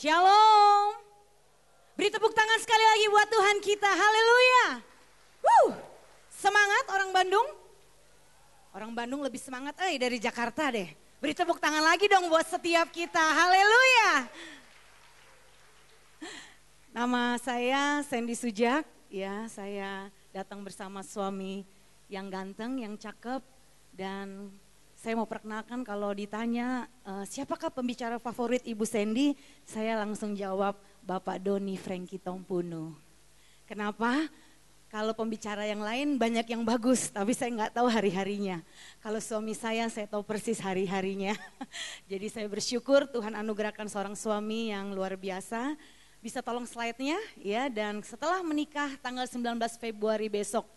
Shalom. Beri tepuk tangan sekali lagi buat Tuhan kita. Haleluya. Semangat orang Bandung. Orang Bandung lebih semangat dari Jakarta deh. Beri tepuk tangan lagi dong buat setiap kita. Haleluya. Nama saya Sandy Sujak. Ya, saya datang bersama suami yang ganteng, yang cakep. Dan saya mau perkenalkan kalau ditanya siapakah pembicara favorit Ibu Sandy, saya langsung jawab Bapak Doni Franky Tompuno. Kenapa? Kalau pembicara yang lain banyak yang bagus, tapi saya nggak tahu hari-harinya. Kalau suami saya tahu persis hari-harinya. Jadi saya bersyukur Tuhan anugerahkan seorang suami yang luar biasa. Bisa tolong slide-nya ya, dan setelah menikah tanggal 19 Februari besok,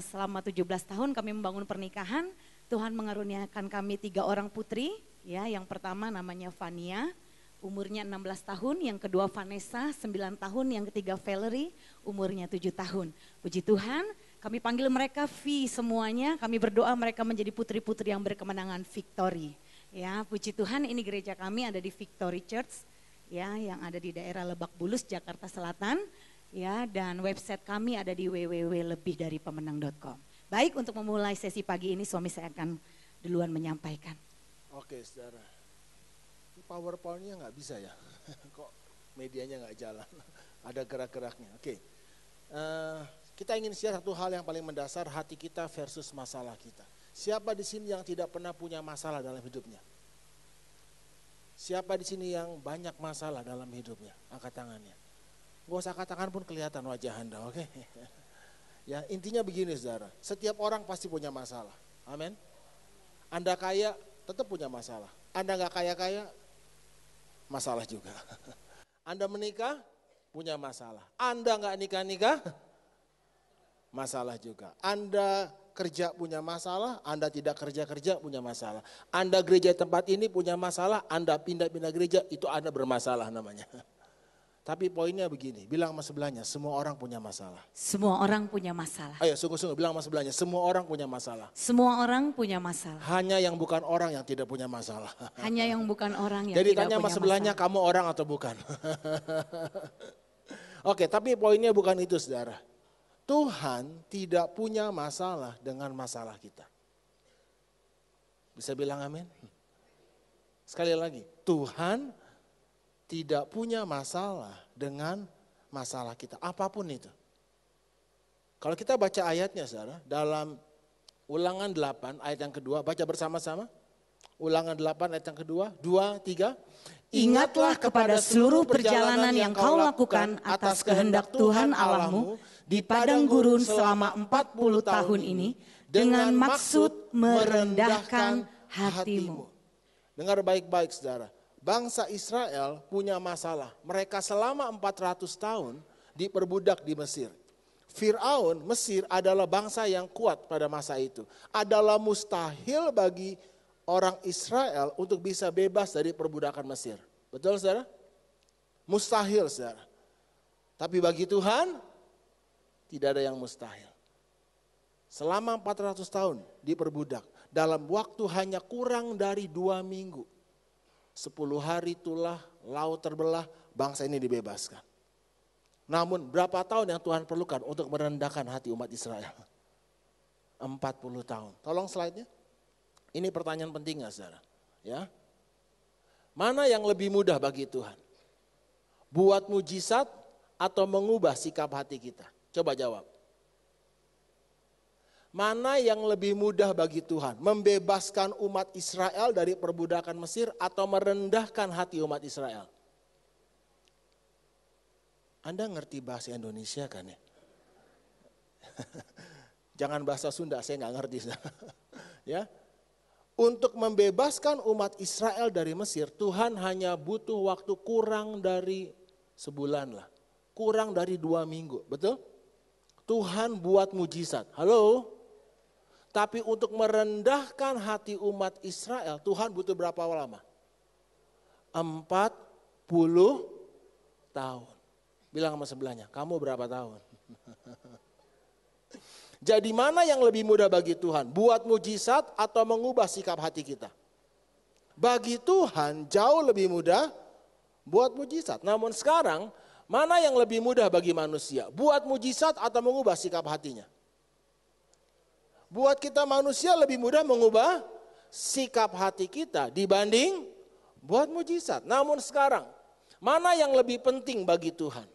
selama 17 tahun kami membangun pernikahan. Tuhan mengaruniakan kami 3 orang putri, ya. Yang pertama namanya Vania, umurnya 16 tahun, yang kedua Vanessa 9 tahun, yang ketiga Valerie umurnya 7 tahun. Puji Tuhan, kami panggil mereka V semuanya, kami berdoa mereka menjadi putri-putri yang berkemenangan victory. Ya, puji Tuhan, ini gereja kami ada di Victory Church, ya, yang ada di daerah Lebak Bulus, Jakarta Selatan, ya, dan website kami ada di www.lebihDariPemenang.com. Baik, untuk memulai sesi pagi ini suami saya akan duluan menyampaikan. Oke, saudara. Ini PowerPoint-nya nggak bisa ya? Kok medianya nggak jalan? Ada gerak-geraknya. Oke. Kita ingin share satu hal yang paling mendasar, hati kita versus masalah kita. Siapa di sini yang tidak pernah punya masalah dalam hidupnya? Siapa di sini yang banyak masalah dalam hidupnya? Angkat tangannya. Gak usah angkat tangan pun kelihatan wajah Anda, oke? Ya, intinya begini saudara, setiap orang pasti punya masalah, amin. Anda kaya tetap punya masalah, Anda gak kaya-kaya, masalah juga. Anda menikah, punya masalah, Anda gak nikah-nikah, masalah juga. Anda kerja punya masalah, Anda tidak kerja-kerja punya masalah. Anda gereja tempat ini punya masalah, Anda pindah-pindah gereja, itu Anda bermasalah namanya. Tapi poinnya begini, bilang sama sebelahnya, semua orang punya masalah. Semua orang punya masalah. Ayo sungguh-sungguh bilang sama sebelahnya, semua orang punya masalah. Semua orang punya masalah. Hanya yang bukan orang yang tidak punya masalah. Hanya yang bukan orang yang Jadi tidak tanya punya sama sebelahnya, masalah. kamu orang atau bukan? Oke, tapi poinnya bukan itu saudara. Tuhan tidak punya masalah dengan masalah kita. Bisa bilang amin? Sekali lagi, Tuhan tidak punya masalah dengan masalah kita, apapun itu. Kalau kita baca ayatnya saudara, dalam Ulangan 8 ayat yang kedua, baca bersama-sama. Ulangan 8 ayat yang kedua, 2, 3. Ingatlah kepada seluruh perjalanan yang kau lakukan atas kehendak Tuhan Allahmu di padang gurun selama 40 tahun ini dengan maksud merendahkan hatimu. Dengar baik-baik saudara. Bangsa Israel punya masalah. Mereka selama 400 tahun diperbudak di Mesir. Fir'aun, Mesir adalah bangsa yang kuat pada masa itu. Adalah mustahil bagi orang Israel untuk bisa bebas dari perbudakan Mesir. Betul saudara? Mustahil saudara. Tapi bagi Tuhan, tidak ada yang mustahil. Selama 400 tahun diperbudak. Dalam waktu hanya kurang dari 2 minggu. 10 hari itulah laut terbelah, bangsa ini dibebaskan. Namun berapa tahun yang Tuhan perlukan untuk merendahkan hati umat Israel? 40 tahun. Tolong slide-nya. Ini pertanyaan penting ya saudara. Ya. Mana yang lebih mudah bagi Tuhan? Buat mujizat atau mengubah sikap hati kita? Coba jawab. Mana yang lebih mudah bagi Tuhan? Membebaskan umat Israel dari perbudakan Mesir atau merendahkan hati umat Israel? Anda ngerti bahasa Indonesia kan ya? Jangan bahasa Sunda, saya nggak ngerti. Ya, untuk membebaskan umat Israel dari Mesir, Tuhan hanya butuh waktu kurang dari sebulan lah. Kurang dari 2 minggu, betul? Tuhan buat mujizat. Halo? Tapi untuk merendahkan hati umat Israel, Tuhan butuh berapa lama? 40 tahun. Bilang sama sebelahnya, kamu berapa tahun? Jadi mana yang lebih mudah bagi Tuhan? Buat mujizat atau mengubah sikap hati kita? Bagi Tuhan jauh lebih mudah buat mujizat. Namun sekarang, mana yang lebih mudah bagi manusia? Buat mujizat atau mengubah sikap hatinya? Buat kita manusia lebih mudah mengubah sikap hati kita dibanding buat mujizat. Namun sekarang, mana yang lebih penting bagi Tuhan?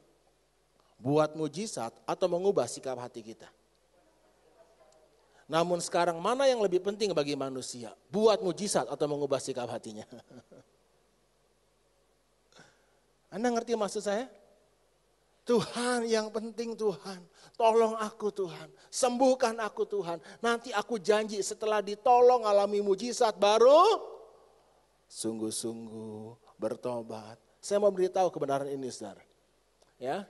Buat mujizat atau mengubah sikap hati kita? Namun sekarang, mana yang lebih penting bagi manusia? Buat mujizat atau mengubah sikap hatinya? Anda ngerti maksud saya? Tuhan, yang penting Tuhan, tolong aku Tuhan, sembuhkan aku Tuhan. Nanti aku janji setelah ditolong alami mujizat baru sungguh-sungguh bertobat. Saya mau beritahu kebenaran ini, saudara. Ya,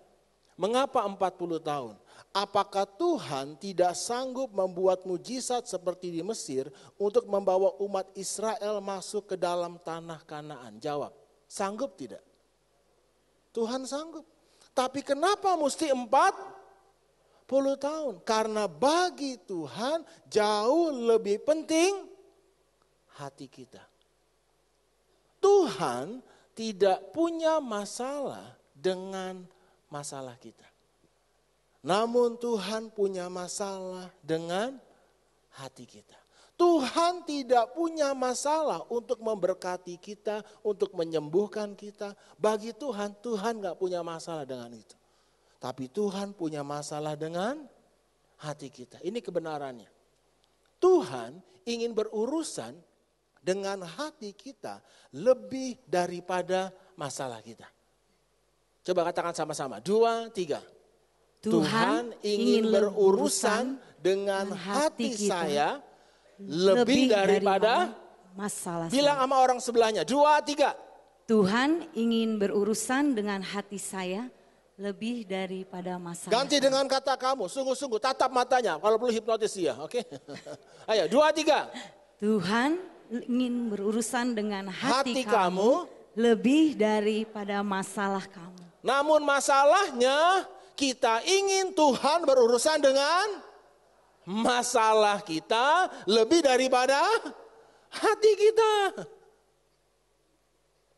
mengapa 40 tahun? Apakah Tuhan tidak sanggup membuat mujizat seperti di Mesir untuk membawa umat Israel masuk ke dalam tanah Kanaan? Jawab, sanggup tidak? Tuhan sanggup. Tapi kenapa mesti 40 tahun? Karena bagi Tuhan jauh lebih penting hati kita. Tuhan tidak punya masalah dengan masalah kita. Namun Tuhan punya masalah dengan hati kita. Tuhan tidak punya masalah untuk memberkati kita, untuk menyembuhkan kita. Bagi Tuhan, Tuhan gak punya masalah dengan itu. Tapi Tuhan punya masalah dengan hati kita. Ini kebenarannya. Tuhan ingin berurusan dengan hati kita lebih daripada masalah kita. Coba katakan sama-sama, 2, 3. Tuhan ingin berurusan dengan hati saya lebih daripada masalah. Bilang sama orang sebelahnya, 2, 3. Tuhan ingin berurusan dengan hati saya lebih daripada masalah. Ganti dengan kata kamu, sungguh-sungguh tatap matanya. Kalau perlu hipnotis dia, oke? Ayo, 2, 3. Tuhan ingin berurusan dengan hati kamu lebih daripada masalah kamu. Namun masalahnya kita ingin Tuhan berurusan dengan masalah kita lebih daripada hati kita.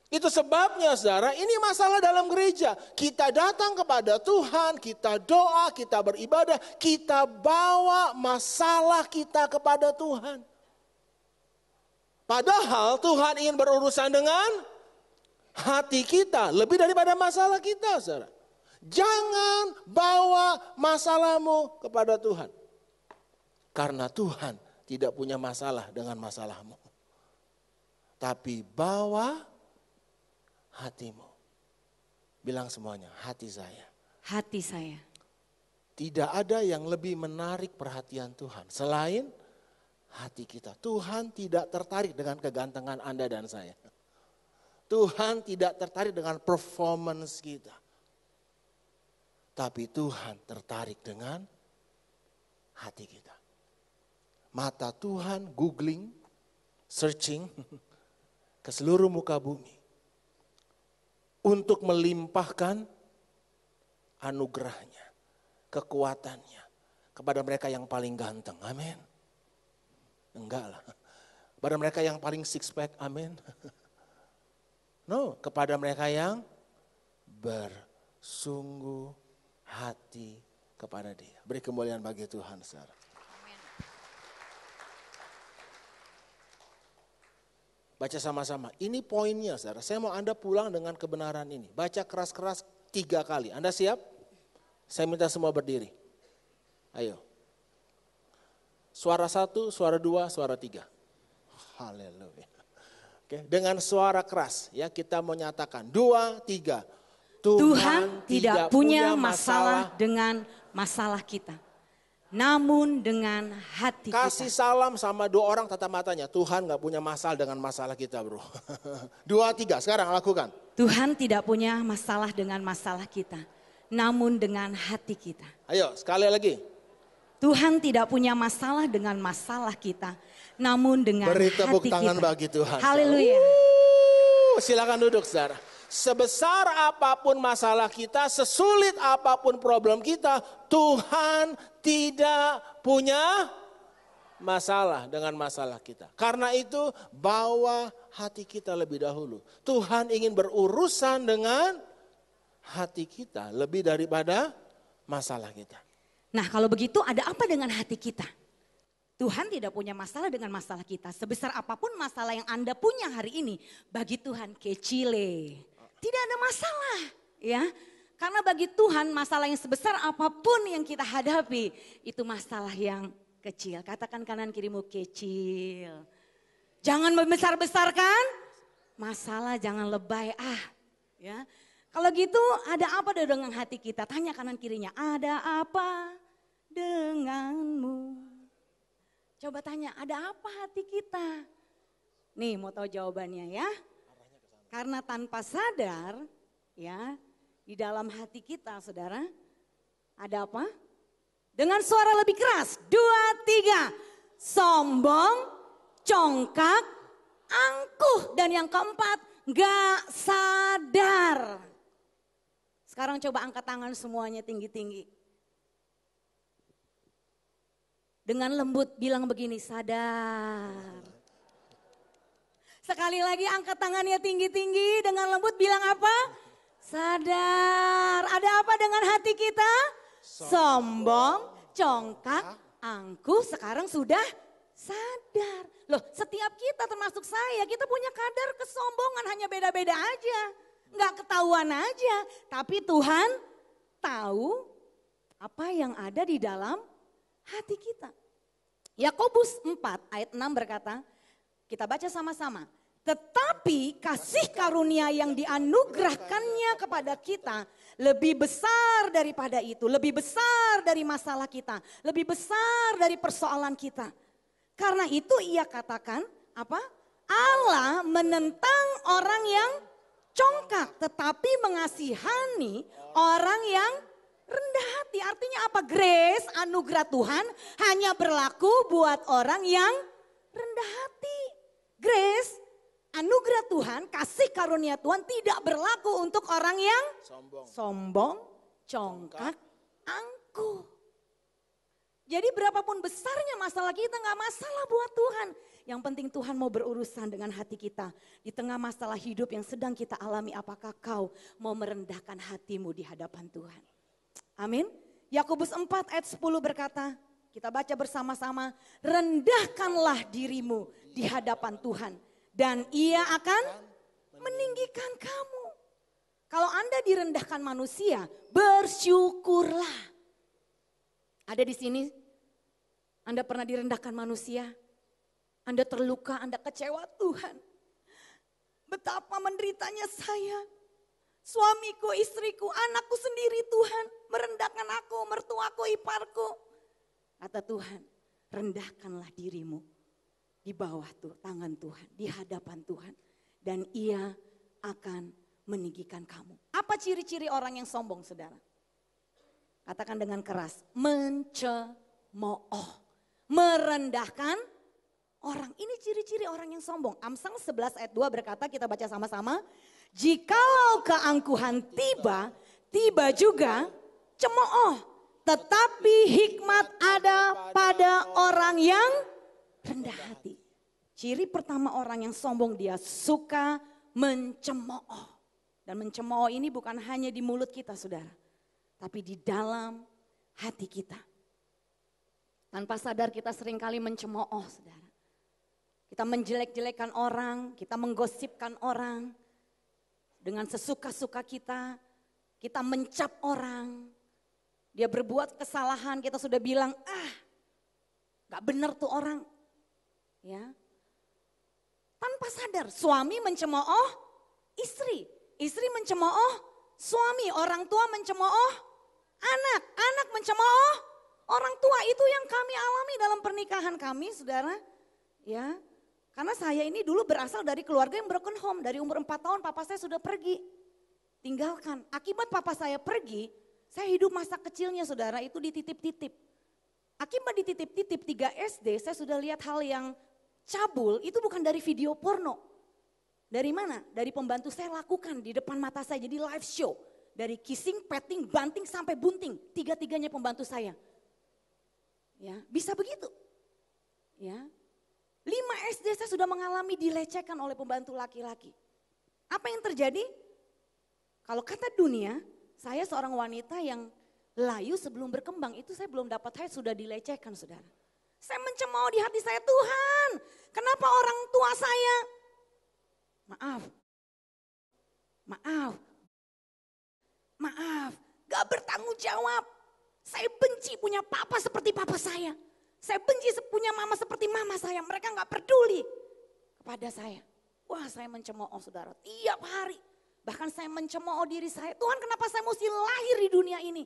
Itu sebabnya saudara, ini masalah dalam gereja. Kita datang kepada Tuhan, kita doa, kita beribadah, kita bawa masalah kita kepada Tuhan. Padahal Tuhan ingin berurusan dengan hati kita lebih daripada masalah kita, saudara. Jangan bawa masalahmu kepada Tuhan. Karena Tuhan tidak punya masalah dengan masalahmu. Tapi bawa hatimu. Bilang semuanya, hati saya. Hati saya. Tidak ada yang lebih menarik perhatian Tuhan selain hati kita. Tuhan tidak tertarik dengan kegantengan Anda dan saya. Tuhan tidak tertarik dengan performance kita. Tapi Tuhan tertarik dengan hati kita. Mata Tuhan googling, searching ke seluruh muka bumi. Untuk melimpahkan anugerahnya, kekuatannya kepada mereka yang paling ganteng. Amin. Enggak lah. Kepada mereka yang paling six pack. Amin. No, kepada mereka yang bersungguh hati kepada Dia. Beri kemuliaan bagi Tuhan, saudara. Baca sama-sama. Ini poinnya, saudara. Saya mau Anda pulang dengan kebenaran ini. Baca keras-keras 3 kali. Anda siap? Saya minta semua berdiri. Ayo. Suara 1, suara 2, suara 3. Haleluya. Oke, dengan suara keras ya kita menyatakan 2, 3. Tuhan tidak punya masalah dengan masalah kita. Namun dengan hati kita. Kasih salam sama 2 orang tatap matanya. Tuhan gak punya masalah dengan masalah kita, bro. 2, 3, sekarang lakukan. Tuhan tidak punya masalah dengan masalah kita. Namun dengan hati kita. Ayo sekali lagi. Tuhan tidak punya masalah dengan masalah kita. Namun dengan beri hati kita. Beri tepuk tangan bagi Tuhan. Haleluya. Silakan duduk, saudara. Sebesar apapun masalah kita, sesulit apapun problem kita, Tuhan tidak punya masalah dengan masalah kita. Karena itu bawa hati kita lebih dahulu. Tuhan ingin berurusan dengan hati kita lebih daripada masalah kita. Nah kalau begitu ada apa dengan hati kita? Tuhan tidak punya masalah dengan masalah kita. Sebesar apapun masalah yang Anda punya hari ini, bagi Tuhan kecile. Tidak ada masalah, ya. Karena bagi Tuhan masalah yang sebesar apapun yang kita hadapi, itu masalah yang kecil. Katakan kanan kirimu kecil. Jangan membesar-besarkan masalah, jangan lebay. Ya. Kalau gitu ada apa dengan hati kita? Tanya kanan kirinya, ada apa denganmu? Coba tanya, ada apa hati kita? Nih mau tahu jawabannya ya. Karena tanpa sadar ya, di dalam hati kita saudara, ada apa? Dengan suara lebih keras, 2, 3, sombong, congkak, angkuh. Dan yang keempat, gak sadar. Sekarang coba angkat tangan semuanya tinggi-tinggi. Dengan lembut bilang begini, sadar. Sekali lagi angkat tangannya tinggi-tinggi, dengan lembut bilang apa? Sadar. Ada apa dengan hati kita? Sombong, congkak, angkuh, sekarang sudah sadar. Loh, setiap kita termasuk saya, kita punya kadar kesombongan, hanya beda-beda aja. Nggak ketahuan aja, tapi Tuhan tahu apa yang ada di dalam hati kita. Yakobus 4 ayat 6 berkata, kita baca sama-sama. Tetapi kasih karunia yang dianugerahkannya kepada kita lebih besar daripada itu. Lebih besar dari masalah kita. Lebih besar dari persoalan kita. Karena itu ia katakan, apa? Allah menentang orang yang congkak, tetapi mengasihani orang yang rendah hati. Artinya apa? Grace, anugerah Tuhan hanya berlaku buat orang yang rendah hati. Grace, anugerah Tuhan, kasih karunia Tuhan tidak berlaku untuk orang yang sombong, congkak, angkuh. Jadi berapapun besarnya masalah kita gak masalah buat Tuhan. Yang penting Tuhan mau berurusan dengan hati kita. Di tengah masalah hidup yang sedang kita alami, apakah kau mau merendahkan hatimu di hadapan Tuhan? Amin. Yakobus 4 ayat 10 berkata, kita baca bersama-sama, rendahkanlah dirimu di hadapan Tuhan dan ia akan meninggikan kamu. Kalau Anda direndahkan manusia, bersyukurlah. Ada di sini, Anda pernah direndahkan manusia, Anda terluka, Anda kecewa, Tuhan. Betapa menderitanya saya, suamiku, istriku, anakku sendiri Tuhan, merendahkan aku, mertuaku, iparku. Kata Tuhan, rendahkanlah dirimu di bawah tangan Tuhan, di hadapan Tuhan. Dan ia akan meninggikan kamu. Apa ciri-ciri orang yang sombong, saudara? Katakan dengan keras, mencemooh, merendahkan orang. Ini ciri-ciri orang yang sombong. Amsal 11 ayat 2 berkata, kita baca sama-sama. Jikalau keangkuhan tiba, tiba juga cemooh. Tetapi hikmat ada pada orang yang rendah hati. Ciri pertama orang yang sombong, dia suka mencemooh. Dan mencemooh ini bukan hanya di mulut kita, saudara. Tapi di dalam hati kita. Tanpa sadar kita seringkali mencemooh, saudara. Kita menjelek-jelekan orang, kita menggosipkan orang. Dengan sesuka-suka kita mencap orang. Dia berbuat kesalahan, kita sudah bilang, gak benar tuh orang. Ya. Tanpa sadar, suami mencemooh istri. Istri mencemooh suami, orang tua mencemooh anak, anak mencemooh orang tua. Itu yang kami alami dalam pernikahan kami, saudara. Ya, karena saya ini dulu berasal dari keluarga yang broken home. Dari umur 4 tahun papa saya sudah pergi, tinggalkan. Akibat papa saya pergi, saya hidup masa kecilnya, saudara, itu dititip-titip. Akibat dititip-titip 3 SD, saya sudah lihat hal yang cabul, itu bukan dari video porno. Dari mana? Dari pembantu saya lakukan di depan mata saya, jadi live show. Dari kissing, petting, banting sampai bunting, 3-tiganya pembantu saya. Ya, bisa begitu. Ya. 5 SD saya sudah mengalami dilecehkan oleh pembantu laki-laki. Apa yang terjadi? Kalau kata dunia, saya seorang wanita yang layu sebelum berkembang, itu saya belum dapat haid sudah dilecehkan, saudara. Saya mencemooh di hati saya, Tuhan, kenapa orang tua saya, maaf, gak bertanggung jawab. Saya benci punya papa seperti papa saya. Saya benci punya mama seperti mama saya. Mereka gak peduli kepada saya. Wah, saya mencemooh, saudara, tiap hari. Bahkan saya mencemooh diri saya. Tuhan, kenapa saya mesti lahir di dunia ini?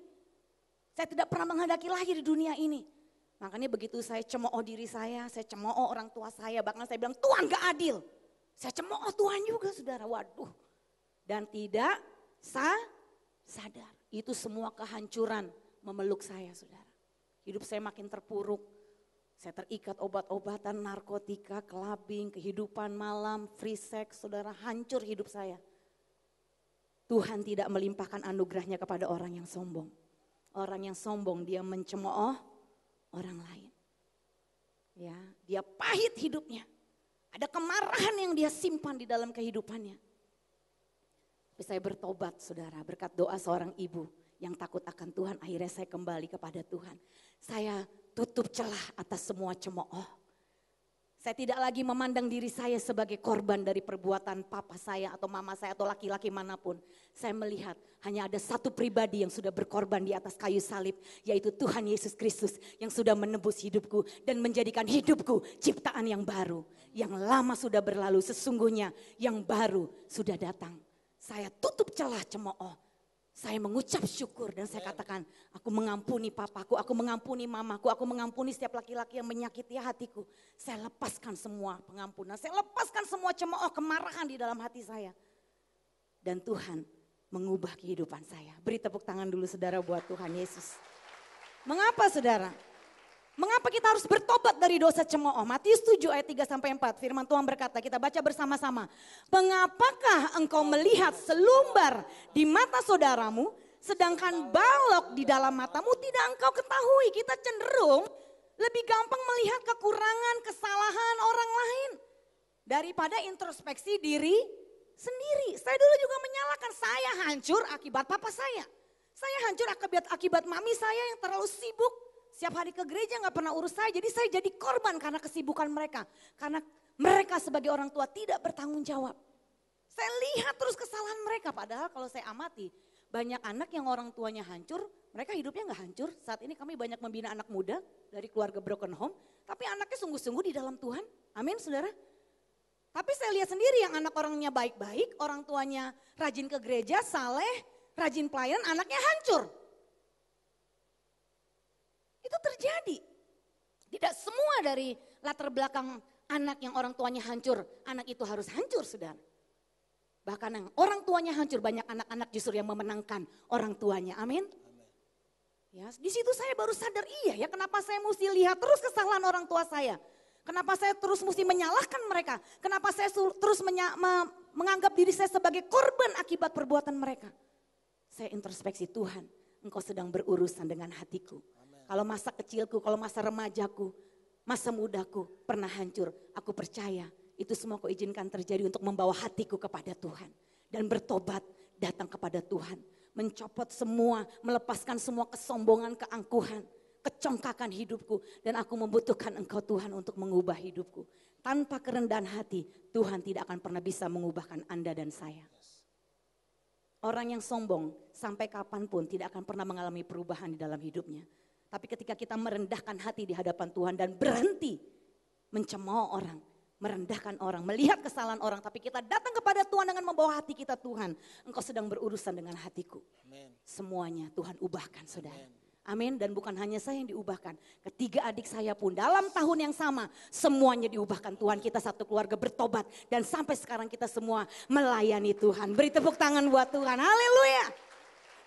Saya tidak pernah menghendaki lahir di dunia ini. Makanya begitu saya cemooh diri saya cemooh orang tua saya. Bahkan saya bilang, Tuhan gak adil. Saya cemooh Tuhan juga, saudara. Waduh. Dan tidak sadar. Itu semua kehancuran memeluk saya, saudara. Hidup saya makin terpuruk. Saya terikat obat-obatan, narkotika, kelabing, kehidupan malam, free sex, saudara, hancur hidup saya. Tuhan tidak melimpahkan anugerahnya kepada orang yang sombong. Orang yang sombong dia mencemooh orang lain. Ya, dia pahit hidupnya. Ada kemarahan yang dia simpan di dalam kehidupannya. Tapi saya bertobat, saudara, berkat doa seorang ibu yang takut akan Tuhan, akhirnya saya kembali kepada Tuhan. Saya tutup celah atas semua cemooh. Saya tidak lagi memandang diri saya sebagai korban dari perbuatan papa saya atau mama saya atau laki-laki manapun. Saya melihat hanya ada satu pribadi yang sudah berkorban di atas kayu salib, yaitu Tuhan Yesus Kristus yang sudah menebus hidupku dan menjadikan hidupku ciptaan yang baru. Yang lama sudah berlalu, sesungguhnya yang baru sudah datang. Saya tutup celah cemooh. Saya mengucap syukur dan saya katakan, aku mengampuni papaku, aku mengampuni mamaku, aku mengampuni setiap laki-laki yang menyakiti hatiku. Saya lepaskan semua pengampunan, saya lepaskan semua cemooh, kemarahan di dalam hati saya. Dan Tuhan mengubah kehidupan saya. Beri tepuk tangan dulu, saudara, buat Tuhan Yesus. Mengapa, saudara? Mengapa kita harus bertobat dari dosa cemooh? Matius 7 ayat 3-4, firman Tuhan berkata, kita baca bersama-sama. Mengapakah engkau melihat selumbar di mata saudaramu, sedangkan balok di dalam matamu tidak engkau ketahui? Kita cenderung lebih gampang melihat kekurangan, kesalahan orang lain daripada introspeksi diri sendiri. Saya dulu juga menyalahkan, saya hancur akibat papa saya. Saya hancur akibat mami saya yang terlalu sibuk. Setiap hari ke gereja gak pernah urus saya, jadi saya jadi korban karena kesibukan mereka. Karena mereka sebagai orang tua tidak bertanggung jawab. Saya lihat terus kesalahan mereka, padahal kalau saya amati, banyak anak yang orang tuanya hancur, mereka hidupnya gak hancur. Saat ini kami banyak membina anak muda dari keluarga broken home, tapi anaknya sungguh-sungguh di dalam Tuhan. Amin, saudara. Tapi saya lihat sendiri yang anak orangnya baik-baik, orang tuanya rajin ke gereja, saleh, rajin pelayanan, anaknya hancur. Itu terjadi. Tidak semua dari latar belakang anak yang orang tuanya hancur, anak itu harus hancur, saudara. Bahkan yang orang tuanya hancur, banyak anak-anak justru yang memenangkan orang tuanya. Amin. Ya, di situ saya baru sadar, iya ya, kenapa saya mesti lihat terus kesalahan orang tua saya. Kenapa saya terus mesti menyalahkan mereka. Kenapa saya terus menganggap diri saya sebagai korban akibat perbuatan mereka. Saya introspeksi, Tuhan, Engkau sedang berurusan dengan hatiku. Kalau masa kecilku, kalau masa remajaku, masa mudaku pernah hancur, aku percaya itu semua Kau izinkan terjadi untuk membawa hatiku kepada Tuhan. Dan bertobat datang kepada Tuhan. Mencopot semua, melepaskan semua kesombongan, keangkuhan, kecongkakan hidupku. Dan aku membutuhkan Engkau Tuhan untuk mengubah hidupku. Tanpa kerendahan hati, Tuhan tidak akan pernah bisa mengubahkan Anda dan saya. Orang yang sombong sampai kapanpun tidak akan pernah mengalami perubahan di dalam hidupnya. Tapi ketika kita merendahkan hati di hadapan Tuhan dan berhenti mencemooh orang, merendahkan orang, melihat kesalahan orang, tapi kita datang kepada Tuhan dengan membawa hati kita, Tuhan, Engkau sedang berurusan dengan hatiku. Amen. Semuanya Tuhan ubahkan, saudara. Amin. Dan bukan hanya saya yang diubahkan, ketiga adik saya pun dalam tahun yang sama semuanya diubahkan Tuhan. Kita satu keluarga bertobat dan sampai sekarang kita semua melayani Tuhan. Beri tepuk tangan buat Tuhan. Haleluya.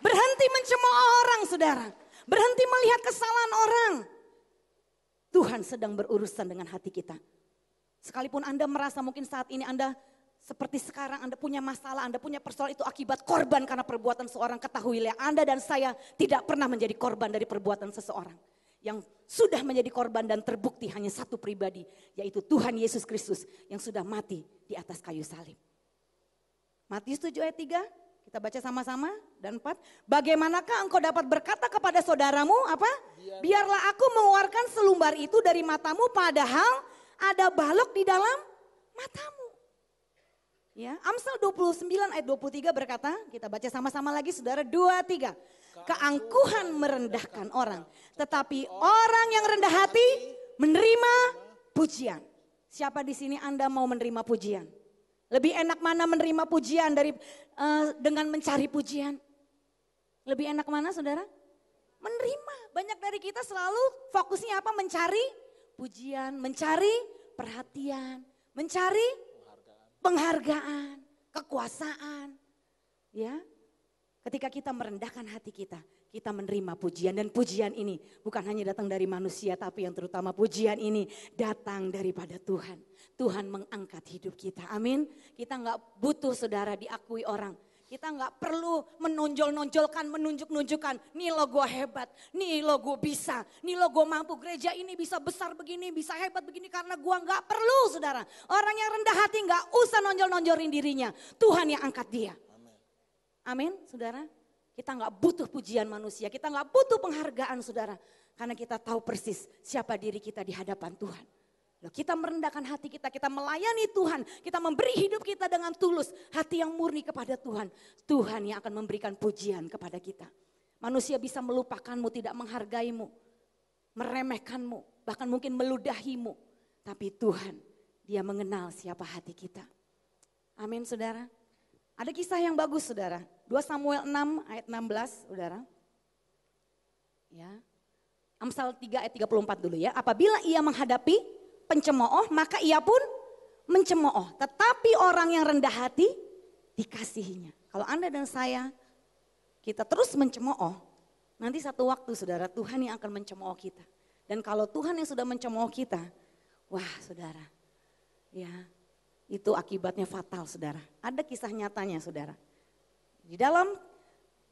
Berhenti mencemooh orang, saudara. Berhenti melihat kesalahan orang. Tuhan sedang berurusan dengan hati kita. Sekalipun Anda merasa mungkin saat ini Anda seperti sekarang Anda punya masalah, Anda punya persoalan, itu akibat korban karena perbuatan seorang, ketahuilah Anda dan saya tidak pernah menjadi korban dari perbuatan seseorang. yang sudah menjadi korban dan terbukti hanya satu pribadi, yaitu Tuhan Yesus Kristus yang sudah mati di atas kayu salib. Matius 7 ayat 3, kita baca sama-sama dan 4. Bagaimanakah engkau dapat berkata kepada saudaramu apa? Biarlah aku mengeluarkan selumbar itu dari matamu padahal ada balok di dalam matamu. Ya, Amsal 29 ayat 23 berkata, kita baca sama-sama lagi saudara, 2, 3. Keangkuhan merendahkan orang, tetapi orang yang rendah hati menerima pujian. Siapa di sini Anda mau menerima pujian? Lebih enak mana menerima pujian dengan mencari pujian? Lebih enak mana saudara? Menerima. Banyak dari kita selalu fokusnya apa? Mencari pujian, mencari perhatian, mencari penghargaan, kekuasaan. Ya. Ketika kita merendahkan hati kita, kita menerima pujian. Dan pujian ini bukan hanya datang dari manusia, tapi yang terutama pujian ini datang daripada Tuhan. Tuhan mengangkat hidup kita, amin. Kita gak butuh saudara diakui orang. Kita gak perlu menonjol-nonjolkan, menunjuk-nunjukkan. Nih lo gue hebat, nih lo gue bisa, nih lo gue mampu. Gereja ini bisa besar begini, bisa hebat begini karena gue gak perlu saudara. Orang yang rendah hati gak usah nonjol-nonjolin dirinya. Tuhan yang angkat dia. Amin, saudara. Kita nggak butuh pujian manusia, kita nggak butuh penghargaan, saudara. Karena kita tahu persis siapa diri kita di hadapan Tuhan. Loh, kita merendahkan hati kita, kita melayani Tuhan, kita memberi hidup kita dengan tulus, hati yang murni kepada Tuhan. Tuhan yang akan memberikan pujian kepada kita. Manusia bisa melupakanmu, tidak menghargaimu, meremehkanmu, bahkan mungkin meludahimu. Tapi Tuhan, Dia mengenal siapa hati kita. Amin, saudara. Ada kisah yang bagus saudara, 2 Samuel 6 ayat 16 saudara. Ya. Amsal 3 ayat 34 dulu ya. Apabila ia menghadapi pencemooh maka ia pun mencemooh. Tetapi orang yang rendah hati dikasihinya. Kalau Anda dan saya kita terus mencemooh, nanti satu waktu saudara Tuhan yang akan mencemooh kita. Dan kalau Tuhan yang sudah mencemooh kita, wah saudara, ya itu akibatnya fatal saudara. Ada kisah nyatanya saudara. Di dalam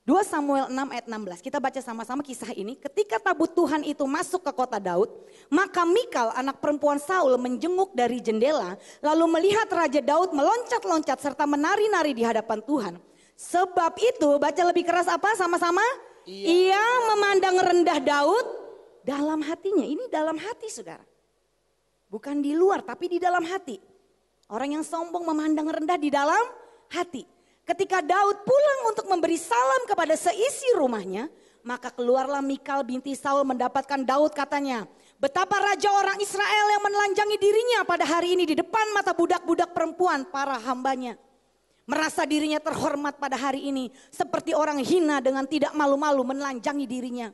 2 Samuel 6 ayat 16 kita baca sama-sama kisah ini. Ketika tabut Tuhan itu masuk ke kota Daud, maka Mikal anak perempuan Saul menjenguk dari jendela. Lalu melihat Raja Daud meloncat-loncat serta menari-nari di hadapan Tuhan. Sebab itu baca lebih keras apa sama-sama? Ia memandang rendah Daud dalam hatinya. Ini dalam hati saudara. Bukan di luar tapi di dalam hati. Orang yang sombong memandang rendah di dalam hati. Ketika Daud pulang untuk memberi salam kepada seisi rumahnya, maka keluarlah Mikal binti Saul mendapatkan Daud katanya, betapa raja orang Israel yang menelanjangi dirinya pada hari ini di depan mata budak-budak perempuan para hambanya. Merasa dirinya terhormat pada hari ini seperti orang hina dengan tidak malu-malu menelanjangi dirinya.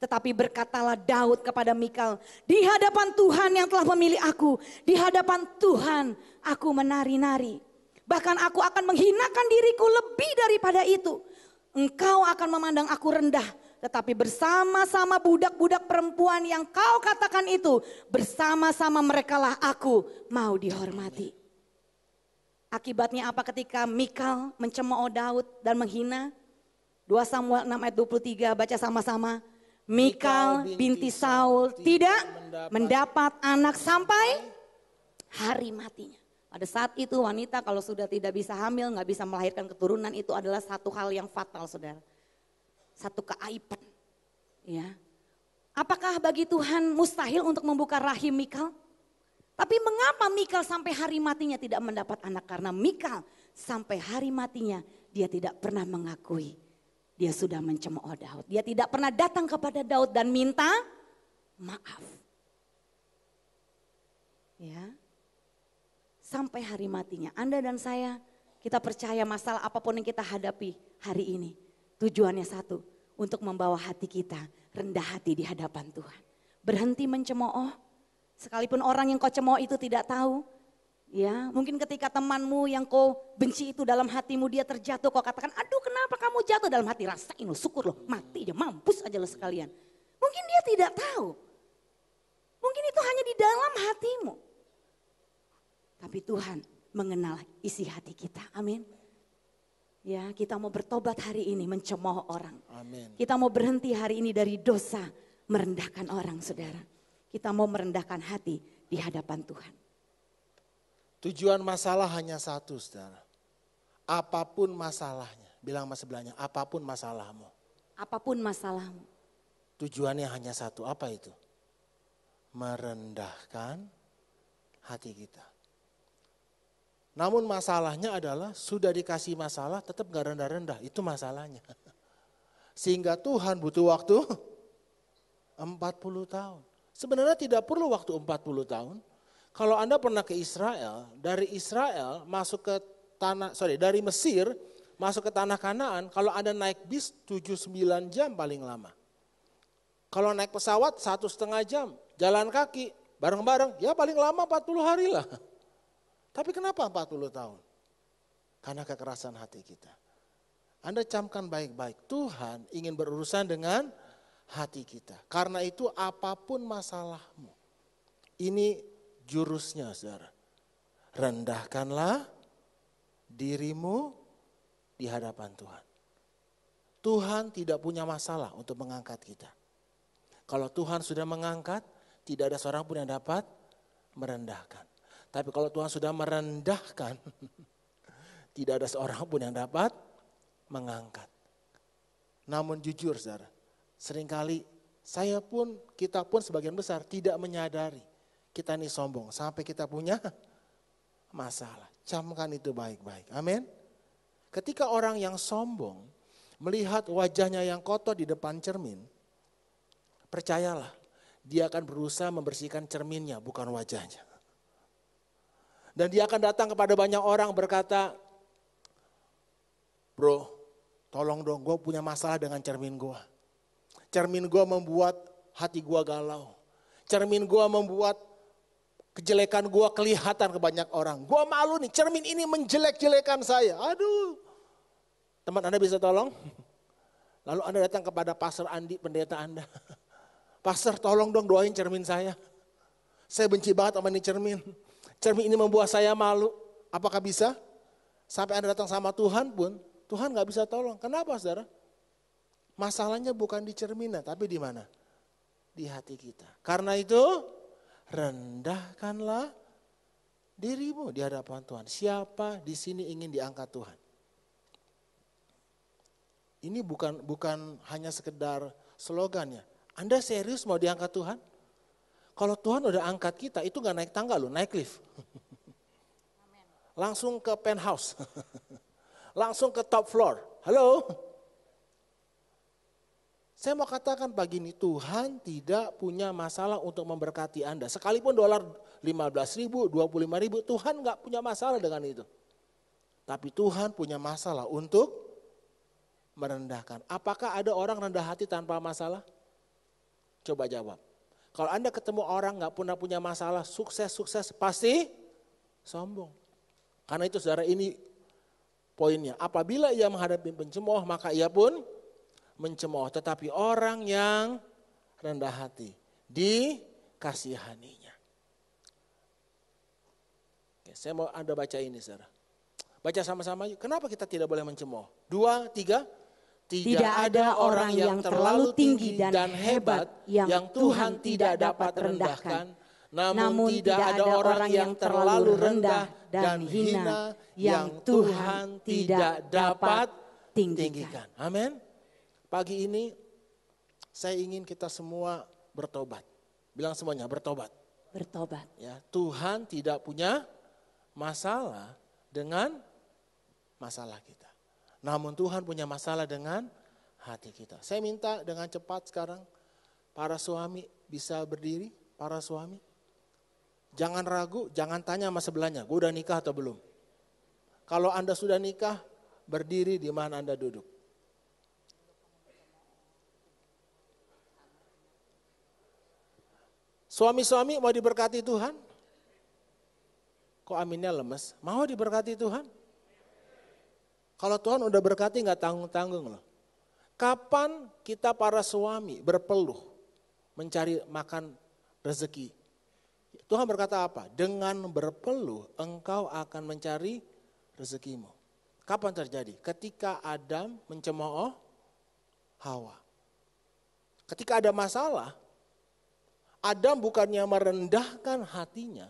Tetapi berkatalah Daud kepada Mikal, di hadapan Tuhan yang telah memilih aku, di hadapan Tuhan aku menari-nari. Bahkan aku akan menghinakan diriku lebih daripada itu. Engkau akan memandang aku rendah, tetapi bersama-sama budak-budak perempuan yang kau katakan itu, bersama-sama merekalah aku mau dihormati. Akibatnya apa ketika Mikal mencemooh Daud dan menghina? 2 Samuel 6 ayat 23 baca sama-sama. Mikal binti Saul tidak mendapat anak sampai hari matinya. Pada saat itu wanita kalau sudah tidak bisa hamil, nggak bisa melahirkan keturunan itu adalah satu hal yang fatal saudara. Satu keaiban. Ya. Apakah bagi Tuhan mustahil untuk membuka rahim Mikal? Tapi mengapa Mikal sampai hari matinya tidak mendapat anak? Karena Mikal sampai hari matinya dia tidak pernah mengakui. Dia sudah mencemooh Daud. Dia tidak pernah datang kepada Daud dan minta maaf. Ya. Sampai hari matinya. Anda dan saya, kita percaya masalah apapun yang kita hadapi hari ini. Tujuannya satu, untuk membawa hati kita rendah hati di hadapan Tuhan. Berhenti mencemooh, sekalipun orang yang kau cemooh itu tidak tahu. Ya, mungkin ketika temanmu yang kau benci itu dalam hatimu dia terjatuh, kau katakan, aduh kenapa kamu jatuh dalam hati, rasain lo, syukur lo, mati aja, mampus aja lo sekalian. Mungkin dia tidak tahu, mungkin itu hanya di dalam hatimu. Tapi Tuhan mengenal isi hati kita, amin. Ya, kita mau bertobat hari ini mencemooh orang. Amin. Kita mau berhenti hari ini dari dosa merendahkan orang, saudara. Kita mau merendahkan hati di hadapan Tuhan. Tujuan masalah hanya satu, saudara. Apapun masalahnya, bilang sama sebelahnya, apapun masalahmu. Apapun masalahmu. Tujuannya hanya satu, apa itu? Merendahkan hati kita. Namun masalahnya adalah sudah dikasih masalah tetap gak rendah-rendah, itu masalahnya. Sehingga Tuhan butuh waktu 40 tahun. Sebenarnya tidak perlu waktu 40 tahun. Kalau Anda pernah ke Israel, dari Israel masuk ke dari Mesir masuk ke tanah Kanaan, kalau Anda naik bis 7-9 jam paling lama. Kalau naik pesawat 1,5 jam, jalan kaki bareng-bareng ya paling lama 40 hari lah. Tapi kenapa 40 tahun? Karena kekerasan hati kita. Anda camkan baik-baik, Tuhan ingin berurusan dengan hati kita. Karena itu apapun masalahmu, ini jurusnya, saudara. Rendahkanlah dirimu di hadapan Tuhan. Tuhan tidak punya masalah untuk mengangkat kita. Kalau Tuhan sudah mengangkat, tidak ada seorang pun yang dapat merendahkan. Tapi kalau Tuhan sudah merendahkan, tidak ada seorang pun yang dapat mengangkat. Namun jujur, saudara, seringkali kita pun sebagian besar tidak menyadari kita ini sombong sampai kita punya masalah. Camkan itu baik-baik. Amin. Ketika orang yang sombong melihat wajahnya yang kotor di depan cermin, percayalah, dia akan berusaha membersihkan cerminnya, bukan wajahnya. Dan dia akan datang kepada banyak orang berkata, bro, tolong dong, gue punya masalah dengan cermin gue. Cermin gue membuat hati gue galau. Cermin gue membuat kejelekan gue kelihatan ke banyak orang. Gue malu nih, cermin ini menjelek-jelekan saya. Aduh, teman Anda bisa tolong? Lalu Anda datang kepada Pastor Andi, pendeta Anda. Pastor, tolong dong doain cermin saya. Saya benci banget sama ini cermin. Cermin ini membuat saya malu. Apakah bisa? Sampai Anda datang sama Tuhan pun, Tuhan gak bisa tolong. Kenapa, saudara? Masalahnya bukan di cerminnya, tapi di mana? Di hati kita. Karena itu, rendahkanlah dirimu di hadapan Tuhan. Siapa di sini ingin diangkat Tuhan? Ini bukan hanya sekedar slogannya. Anda serius mau diangkat Tuhan? Kalau Tuhan udah angkat kita, itu gak naik tangga loh, naik lift. Langsung ke penthouse. Langsung ke top floor. Halo? Saya mau katakan pagi ini, Tuhan tidak punya masalah untuk memberkati Anda. Sekalipun dolar 15.000, 25.000, Tuhan gak punya masalah dengan itu. Tapi Tuhan punya masalah untuk merendahkan. Apakah ada orang rendah hati tanpa masalah? Coba jawab. Kalau Anda ketemu orang gak pernah punya masalah, sukses, pasti sombong. Karena itu saudara, ini poinnya. Apabila ia menghadapi pencemooh, maka ia pun mencemooh. Tetapi orang yang rendah hati dikasihaninya. Oke, saya mau Anda baca ini, saudara. Baca sama-sama yuk. Kenapa kita tidak boleh mencemooh? 2, 3. Tidak ada orang yang terlalu tinggi dan hebat yang Tuhan tidak dapat rendahkan. Namun tidak ada orang yang terlalu rendah dan hina yang Tuhan tidak dapat tinggikan. Amin. Pagi ini saya ingin kita semua bertobat. Bilang semuanya bertobat. Bertobat. Ya, Tuhan tidak punya masalah dengan masalah kita. Namun Tuhan punya masalah dengan hati kita. Saya minta dengan cepat sekarang para suami bisa berdiri, para suami. Jangan ragu, jangan tanya sama sebelahnya, gue udah nikah atau belum. Kalau Anda sudah nikah, berdiri di mana Anda duduk. Suami-suami mau diberkati Tuhan? Kok aminnya lemes? Mau diberkati Tuhan? Kalau Tuhan udah berkati gak tanggung-tanggung loh. Kapan kita para suami berpeluh mencari makan rezeki? Tuhan berkata apa? Dengan berpeluh engkau akan mencari rezekimu. Kapan terjadi? Ketika Adam mencemooh Hawa. Ketika ada masalah, Adam bukannya merendahkan hatinya,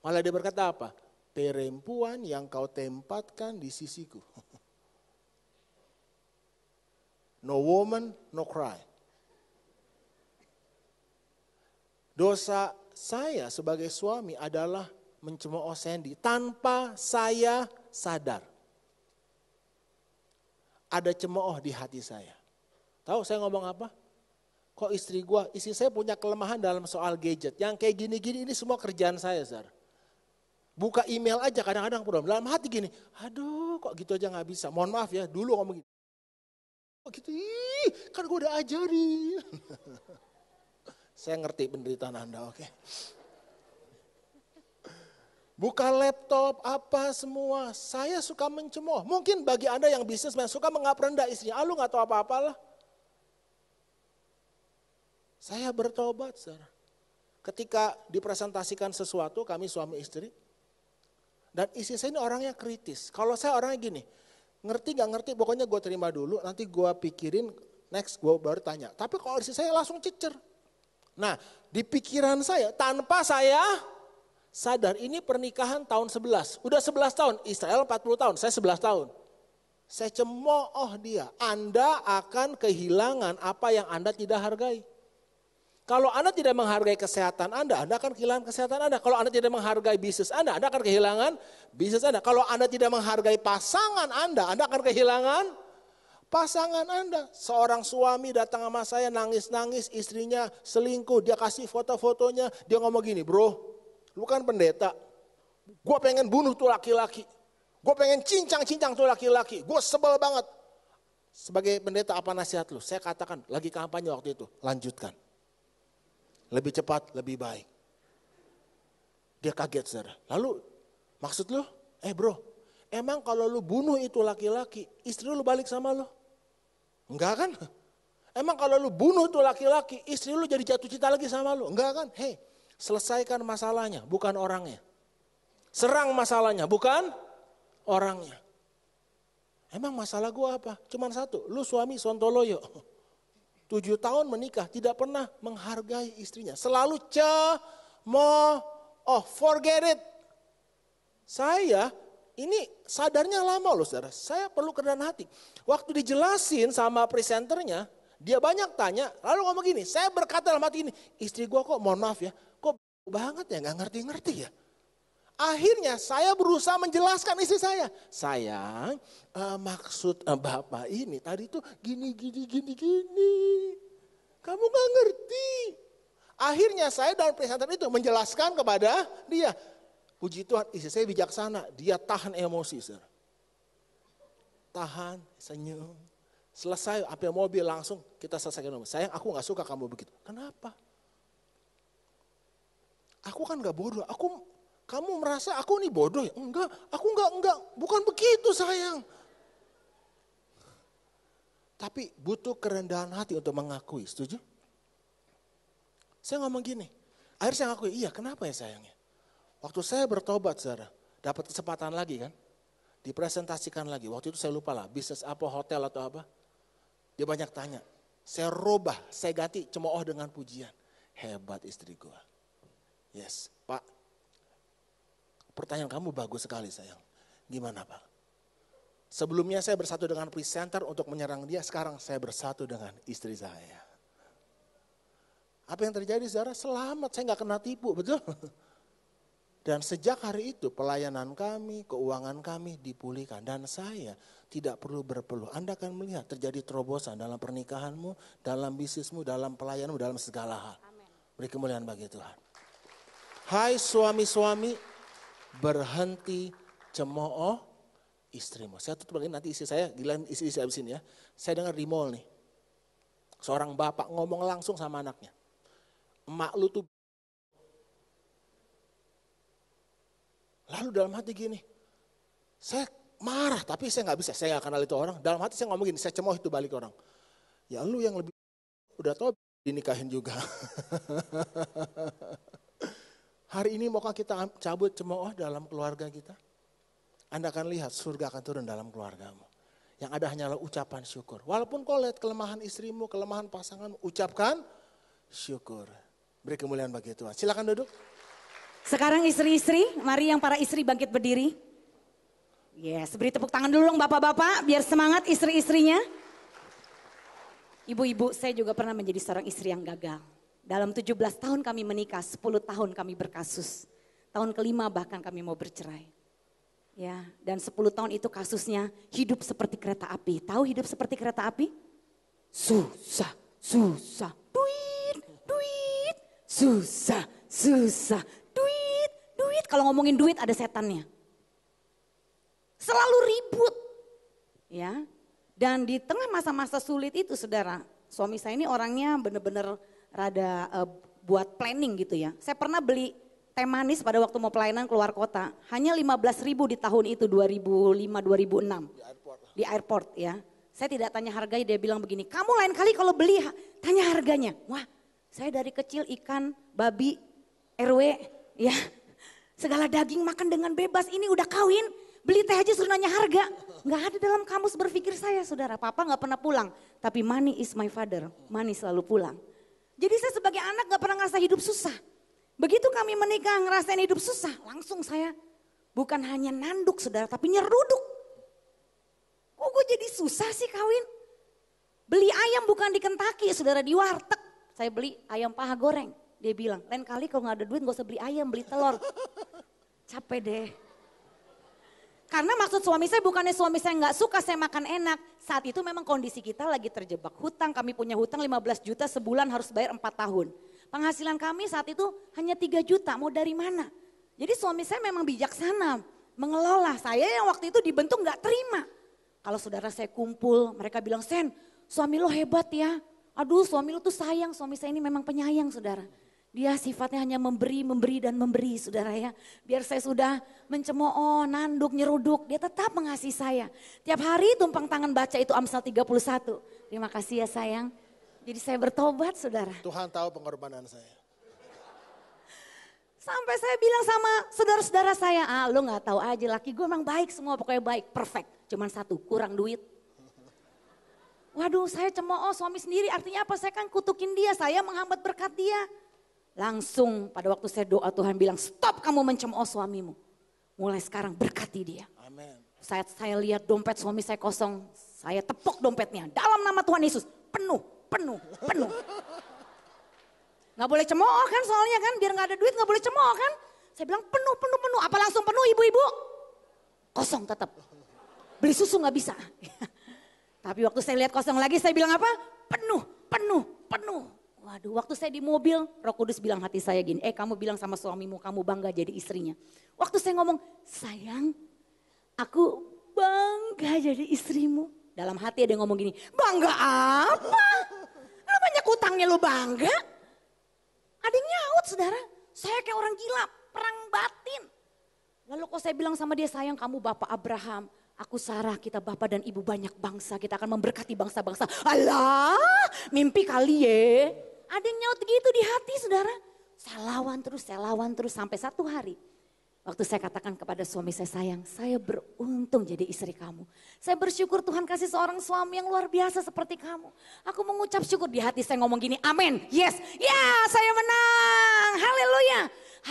malah dia berkata apa? Perempuan yang kau tempatkan di sisiku. No woman, no cry. Dosa saya sebagai suami adalah mencemooh Sandy tanpa saya sadar. Ada cemooh di hati saya. Tahu saya ngomong apa? Kok istri saya punya kelemahan dalam soal gadget. Yang kayak gini-gini ini semua kerjaan saya, Zar. Buka email aja kadang-kadang dalam hati gini, aduh kok gitu aja gak bisa. Mohon maaf ya, dulu ngomong gitu. Kok gitu, kan gue udah ajarin. Saya ngerti penderitaan Anda, oke. Buka laptop, apa semua. Saya suka mencemooh. Mungkin bagi Anda yang bisnismen suka menganggap rendah istrinya. Lu gak tahu apa-apalah. Saya bertobat, saudara. Ketika dipresentasikan sesuatu, kami suami istri. Dan istri saya ini orangnya kritis. Kalau saya orangnya gini, ngerti gak ngerti, pokoknya gue terima dulu. Nanti gue pikirin, next gue baru tanya. Tapi kalau istri saya langsung cecer. Nah, di pikiran saya, tanpa saya sadar, ini pernikahan tahun 11. Udah 11 tahun, Israel 40 tahun, saya 11 tahun. Saya cemooh dia, Anda akan kehilangan apa yang Anda tidak hargai. Kalau Anda tidak menghargai kesehatan Anda akan kehilangan kesehatan Anda. Kalau Anda tidak menghargai bisnis Anda akan kehilangan bisnis Anda. Kalau Anda tidak menghargai pasangan Anda akan kehilangan pasangan Anda. Seorang suami datang sama saya nangis-nangis, istrinya selingkuh, dia kasih foto-fotonya, dia ngomong gini, bro, lu kan pendeta, gue pengen bunuh tuh laki-laki, gue pengen cincang-cincang tuh laki-laki, gue sebel banget. Sebagai pendeta apa nasihat lu? Saya katakan, lagi kampanye waktu itu, lanjutkan. Lebih cepat, lebih baik. Dia kaget, saudara. Lalu, maksud lu? Bro, emang kalau lu bunuh itu laki-laki, istri lu balik sama lu? Enggak kan? Emang kalau lu bunuh itu laki-laki, istri lu jadi jatuh cinta lagi sama lu? Enggak kan? Hei, selesaikan masalahnya, bukan orangnya. Serang masalahnya, bukan orangnya. Emang masalah gua apa? Cuman satu, lu suami sontoloyo. 7 tahun menikah, tidak pernah menghargai istrinya. Selalu forget it. Saya ini sadarnya lama loh saudara, saya perlu kerendahan hati. Waktu dijelasin sama presenternya, dia banyak tanya, lalu ngomong gini, saya berkata dalam hati ini, istri gua kok mohon maaf ya, kok banget ya, gak ngerti-ngerti ya. Akhirnya saya berusaha menjelaskan istri saya. Sayang, maksud bapak ini tadi tuh gini. Kamu gak ngerti. Akhirnya saya dalam presenter itu menjelaskan kepada dia. Puji Tuhan, istri saya bijaksana. Dia tahan emosi. Sir. Tahan, senyum. Selesai, sampai mobil langsung kita selesaikan. Sayang, aku gak suka kamu begitu. Kenapa? Aku kan gak bodoh. Kamu merasa aku nih bodoh ya? Enggak, aku enggak, bukan begitu sayang. Tapi butuh kerendahan hati untuk mengakui, setuju? Saya ngomong gini, akhirnya saya ngakui, iya kenapa ya sayangnya? Waktu saya bertobat saudara, dapat kesempatan lagi kan, dipresentasikan lagi, waktu itu saya lupa lah, bisnis apa, hotel atau apa. Dia banyak tanya, saya robah, saya ganti cemooh dengan pujian. Hebat istri gua. Yes, Pak. Pertanyaan kamu bagus sekali sayang. Gimana Pak? Sebelumnya saya bersatu dengan presenter untuk menyerang dia, sekarang saya bersatu dengan istri saya. Apa yang terjadi saudara? Selamat, saya gak kena tipu, betul? Dan sejak hari itu pelayanan kami, keuangan kami dipulihkan. Dan saya tidak perlu berpeluh. Anda akan melihat terjadi terobosan dalam pernikahanmu, dalam bisnismu, dalam pelayananmu, dalam segala hal. Beri kemuliaan bagi Tuhan. Hai suami-suami, berhenti cemooh istrimu. Saya tutup lagi nanti istri saya, giliran istri saya abis ini ya. Saya dengar di mall nih, seorang bapak ngomong langsung sama anaknya. Emak lu tuh. Lalu dalam hati gini, saya marah tapi saya gak bisa, saya gak kenal itu orang. Dalam hati saya ngomong gini, saya cemooh itu balik orang. Ya lu yang lebih, udah tau dinikahin juga. Hari ini maukah kita cabut cemooh dalam keluarga kita? Anda akan lihat surga akan turun dalam keluargamu. Yang ada hanyalah ucapan syukur. Walaupun kau lihat kelemahan istrimu, kelemahan pasanganmu, ucapkan syukur. Beri kemuliaan bagi Tuhan. Silakan duduk. Sekarang istri-istri, mari yang para istri bangkit berdiri. Yes, beri tepuk tangan dulu dong bapak-bapak, biar semangat istri-istrinya. Ibu-ibu, saya juga pernah menjadi seorang istri yang gagal. Dalam 17 tahun kami menikah, 10 tahun kami berkasus. Tahun kelima bahkan kami mau bercerai. Ya, dan 10 tahun itu kasusnya hidup seperti kereta api. Tahu hidup seperti kereta api? Susah, susah, duit, duit, susah, susah, duit, duit. Kalau ngomongin duit ada setannya. Selalu ribut. Ya. Dan di tengah masa-masa sulit itu saudara, suami saya ini orangnya benar-benar rada buat planning gitu ya. Saya pernah beli teh manis pada waktu mau pelayanan keluar kota. Hanya 15.000 di tahun itu 2005-2006. Di airport ya. Saya tidak tanya harganya, dia bilang begini, kamu lain kali kalau beli tanya harganya. Wah, saya dari kecil ikan, babi, RW ya. Segala daging makan dengan bebas, ini udah kawin. Beli teh aja suruh nanya harga. Nggak ada dalam kamus berpikir saya saudara. Papa nggak pernah pulang. Tapi money is my father. Money selalu pulang. Jadi saya sebagai anak nggak pernah ngerasa hidup susah. Begitu kami menikah ngerasain hidup susah. Langsung saya bukan hanya nanduk saudara. Tapi nyeruduk. Kok gue jadi susah sih kawin? Beli ayam bukan di Kentucky saudara, di warteg. Saya beli ayam paha goreng. Dia bilang lain kali kalau nggak ada duit gak usah beli ayam, beli telur. Capek deh. Karena maksud suami saya bukannya suami saya nggak suka saya makan enak. Saat itu memang kondisi kita lagi terjebak hutang. Kami punya hutang 15 juta sebulan harus bayar 4 tahun. Penghasilan kami saat itu hanya 3 juta, mau dari mana? Jadi suami saya memang bijaksana mengelola. Saya yang waktu itu dibentuk nggak terima. Kalau saudara saya kumpul, mereka bilang, Sen suami lo hebat ya. Aduh suami lo tuh sayang, suami saya ini memang penyayang saudara. Dia sifatnya hanya memberi, memberi dan memberi saudara ya. Biar saya sudah mencemooh, nanduk, nyeruduk, dia tetap mengasihi saya. Tiap hari tumpang tangan baca itu Amsal 31. Terima kasih ya sayang. Jadi saya bertobat saudara. Tuhan tahu pengorbanan saya. Sampai saya bilang sama saudara-saudara saya, lo gak tahu aja laki gue memang baik semua, pokoknya baik, perfect. Cuman satu, kurang duit. Waduh saya cemooh suami sendiri, artinya apa? Saya kan kutukin dia, saya menghambat berkat dia. Langsung pada waktu saya doa Tuhan bilang stop kamu mencemooh suamimu. Mulai sekarang berkati dia. Amin. Saya lihat dompet suami saya kosong. Saya tepuk dompetnya. Dalam nama Tuhan Yesus. Penuh, penuh, penuh. Gak boleh cemooh kan soalnya kan. Biar gak ada duit gak boleh cemooh kan. Saya bilang penuh, penuh, penuh. Apa langsung penuh ibu-ibu? Kosong tetap. Beli susu gak bisa. Tapi waktu saya lihat kosong lagi saya bilang apa? Penuh, penuh, penuh. Waduh, waktu saya di mobil, Roh Kudus bilang hati saya gini, kamu bilang sama suamimu kamu bangga jadi istrinya. Waktu saya ngomong, sayang, aku bangga jadi istrimu. Dalam hati ada yang ngomong gini, bangga apa? Lu banyak utangnya lu bangga? Ada yang nyaut saudara, saya kayak orang gila, perang batin. Lalu kok saya bilang sama dia, sayang kamu Bapak Abraham, aku Sarah, kita bapak dan ibu banyak bangsa, kita akan memberkati bangsa-bangsa. Alah, mimpi kali ya. Ada yang nyaut gitu di hati saudara. Saya lawan terus sampai satu hari. Waktu saya katakan kepada suami saya, sayang saya beruntung jadi istri kamu. Saya bersyukur Tuhan kasih seorang suami yang luar biasa seperti kamu. Aku mengucap syukur di hati saya ngomong gini, amin, yes, ya saya menang, haleluya.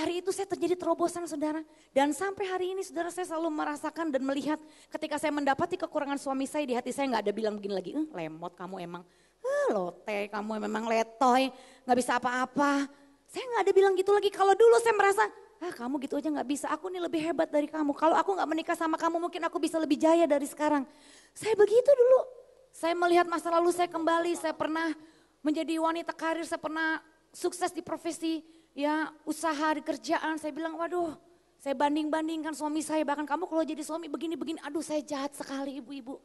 Hari itu saya terjadi terobosan saudara. Dan sampai hari ini saudara saya selalu merasakan dan melihat ketika saya mendapati kekurangan suami saya di hati saya gak ada bilang begini lagi, lemot kamu emang. Lote kamu memang letoy, gak bisa apa-apa. Saya gak ada bilang gitu lagi. Kalau dulu saya merasa, kamu gitu aja gak bisa. Aku nih lebih hebat dari kamu. Kalau aku gak menikah sama kamu mungkin aku bisa lebih jaya dari sekarang. Saya begitu dulu. Saya melihat masa lalu saya kembali. Saya pernah menjadi wanita karir. Saya pernah sukses di profesi, ya usaha di kerjaan. Saya bilang waduh saya banding-bandingkan suami saya. Bahkan kamu kalau jadi suami begini-begini. Aduh saya jahat sekali ibu-ibu.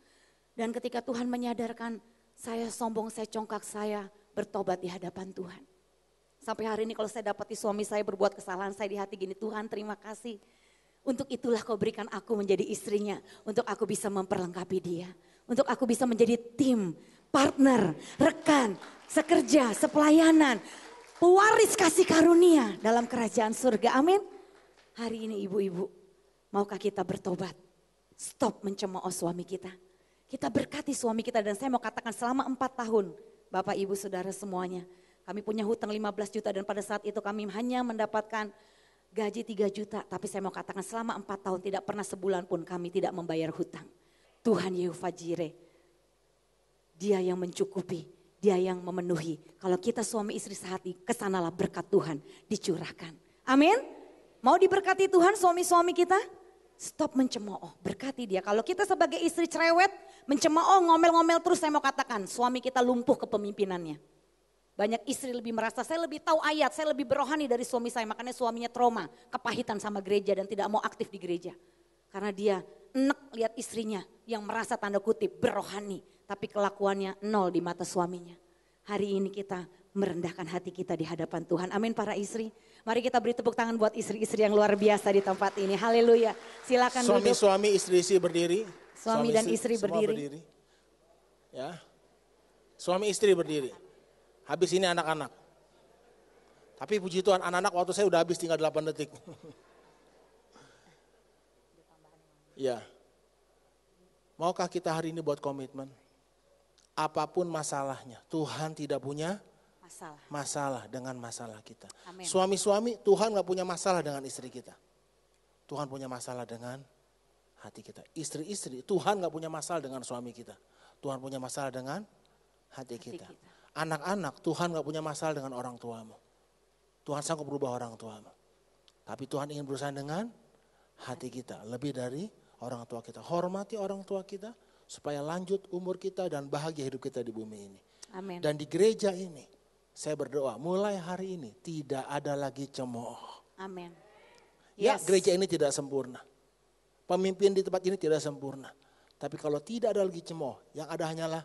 Dan ketika Tuhan menyadarkan, saya sombong, saya congkak, saya bertobat di hadapan Tuhan. Sampai hari ini kalau saya dapati suami saya berbuat kesalahan, saya di hati gini, Tuhan terima kasih. Untuk itulah kau berikan aku menjadi istrinya, untuk aku bisa memperlengkapi dia. Untuk aku bisa menjadi tim, partner, rekan, sekerja, sepelayanan, pewaris kasih karunia dalam kerajaan surga, amin. Hari ini ibu-ibu, maukah kita bertobat? Stop mencemooh suami kita. Kita berkati suami kita dan saya mau katakan selama 4 tahun Bapak Ibu Saudara semuanya. Kami punya hutang 15 juta dan pada saat itu kami hanya mendapatkan gaji 3 juta. Tapi saya mau katakan selama 4 tahun tidak pernah sebulan pun kami tidak membayar hutang. Tuhan Yehova Jireh, Dia yang mencukupi, Dia yang memenuhi. Kalau kita suami istri sehati, kesanalah berkat Tuhan dicurahkan. Amin. Mau diberkati Tuhan suami-suami kita? Stop mencemooh, berkati dia. Kalau kita sebagai istri cerewet, mencemooh, ngomel-ngomel terus, saya mau katakan suami kita lumpuh kepemimpinannya. Banyak istri lebih merasa saya lebih tahu ayat, saya lebih berohani dari suami saya. Makanya suaminya trauma, kepahitan sama gereja dan tidak mau aktif di gereja. Karena dia enek lihat istrinya yang merasa tanda kutip berohani. Tapi kelakuannya nol di mata suaminya. Hari ini kita merendahkan hati kita di hadapan Tuhan. Amin para istri. Mari kita beri tepuk tangan buat istri-istri yang luar biasa di tempat ini. Haleluya. Silakan duduk. Suami-suami, istri-istri berdiri. Suami dan istri berdiri. Ya. Suami istri berdiri. Habis ini anak-anak. Tapi puji Tuhan anak-anak waktu saya udah habis tinggal 8 detik. Ya. Maukah kita hari ini buat komitmen? Apapun masalahnya, Tuhan tidak punya masalah dengan masalah kita. Amen. Suami-suami, Tuhan gak punya masalah dengan istri kita. Tuhan punya masalah dengan hati kita. Istri-istri, Tuhan gak punya masalah dengan suami kita. Tuhan punya masalah dengan hati kita. Anak-anak, Tuhan gak punya masalah dengan orang tuamu. Tuhan sanggup berubah orang tuamu. Tapi Tuhan ingin berusaha dengan hati kita. Lebih dari orang tua kita. Hormati orang tua kita supaya lanjut umur kita dan bahagia hidup kita di bumi ini. Amin. Dan di gereja ini, saya berdoa mulai hari ini tidak ada lagi cemooh. Amin. Ya, gereja ini tidak sempurna. Pemimpin di tempat ini tidak sempurna. Tapi kalau tidak ada lagi cemooh, yang ada hanyalah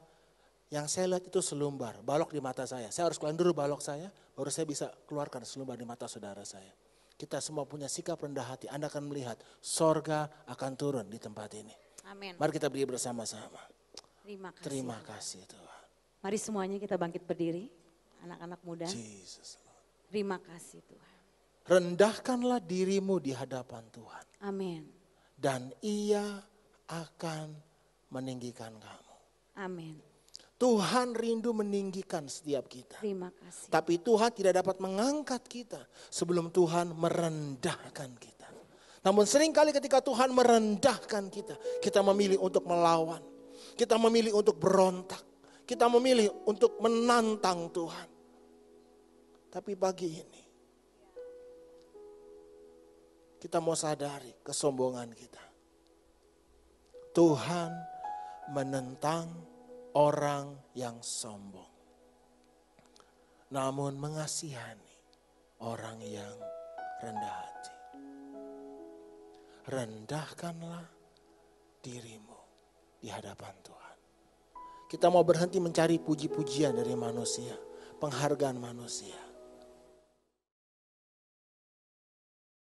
yang saya lihat itu selumbar, balok di mata saya. Saya harus keluar dulu balok saya, baru saya bisa keluarkan selumbar di mata saudara saya. Kita semua punya sikap rendah hati. Anda akan melihat sorga akan turun di tempat ini. Amin. Mari kita berdiri bersama-sama. Terima kasih. Terima kasih Tuhan. Mari semuanya kita bangkit berdiri. Anak-anak muda. Jesus. Terima kasih Tuhan. Rendahkanlah dirimu di hadapan Tuhan. Amin. Dan Ia akan meninggikan kamu. Amin. Tuhan rindu meninggikan setiap kita. Terima kasih. Tapi Tuhan tidak dapat mengangkat kita sebelum Tuhan merendahkan kita. Namun seringkali ketika Tuhan merendahkan kita, kita memilih untuk melawan. Kita memilih untuk berontak. Kita memilih untuk menantang Tuhan. Tapi pagi ini, kita mau sadari kesombongan kita. Tuhan menentang orang yang sombong. Namun mengasihani orang yang rendah hati. Rendahkanlah dirimu di hadapan Tuhan. Kita mau berhenti mencari puji-pujian dari manusia, penghargaan manusia.